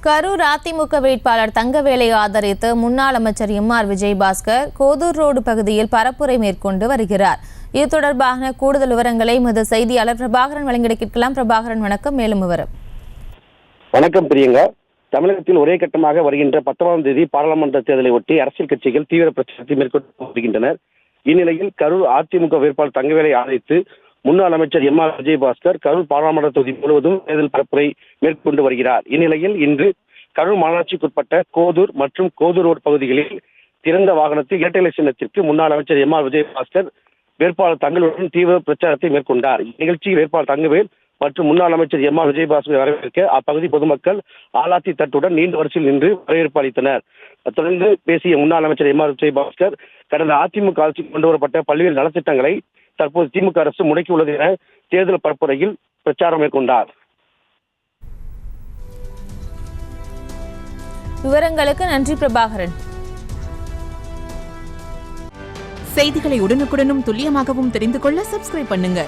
கரூர் அதிமுக வேட்பாளர் தங்கவேலை ஆதரித்து முன்னாள் அமைச்சர் எம்.ஆர். விஜயபாஸ்கர் கோதூர் ரோடு பகுதியில் பரப்புரை மேற்கொண்டு வருகிறார். இது தொடர்பான கூடுதல் விவரங்களை எமது செய்தியாளர் பிரபாகரன் வழங்கிட கேட்கலாம். பிரபாகரன், வணக்கம். மேலும் விவரம். வணக்கம் பிரியங்கா. தமிழகத்தில் ஒரே கட்டமாக வருகின்ற 19ஆம் தேதி பாராளுமன்ற தேர்தலை ஒட்டி அரசியல் கட்சிகள் தீவிர பிரச்சாரத்தை மேற்கொண்டு வருகின்றனர். இந்நிலையில் கரூர் அதிமுக வேட்பாளர் தங்கவேலை ஆதரித்து முன்னாள் அமைச்சர் எம்.ஆர். விஜயபாஸ்கர் கரூர் பாராளுமன்ற தொகுதி முழுவதும் தேர்தல் பரப்புரை மேற்கொண்டு வருகிறார். இந்நிலையில் இன்று கரூர் மாநகராட்சிக்குட்பட்ட கோதூர் மற்றும் கோதூர் ரோடு பகுதிகளில் திறந்த வாகனத்தில் இரட்டை சின்னத்திற்கு முன்னாள் அமைச்சர் எம்.ஆர். விஜயபாஸ்கர் வேட்பாளர் தங்கவேலுடன் தீவிர பிரச்சாரத்தை மேற்கொண்டார். இந்நிகழ்ச்சியில் வேட்பாளர் தங்கவேல் மற்றும் முன்னாள் அமைச்சர் எம்.ஆர். விஜயபாஸ்கரை வரவேற்க அப்பகுதி பொதுமக்கள் ஆலாத்தி தட்டுடன் நீண்ட வரிசையில் நின்று வரவேற்பு அளித்தனர். தொடர்ந்து பேசிய முன்னாள் அமைச்சர் எம்.ஆர். விஜயபாஸ்கர் கடந்த அதிமுக ஆட்சிக்கு கொண்டு வரப்பட்ட பல்வேறு நலத்திட்டங்களை தற்போது திமுக அரசு முடக்கியுள்ளது என தேர்தல் பரப்புரையில் பிரச்சாரம் மேற்கொண்டார். விவரங்களுக்கு நன்றி பிரபாகரன். செய்திகளை உடனுக்குடனும் துல்லியமாகவும் தெரிந்து கொள்ள சப்ஸ்கிரைப் பண்ணுங்க.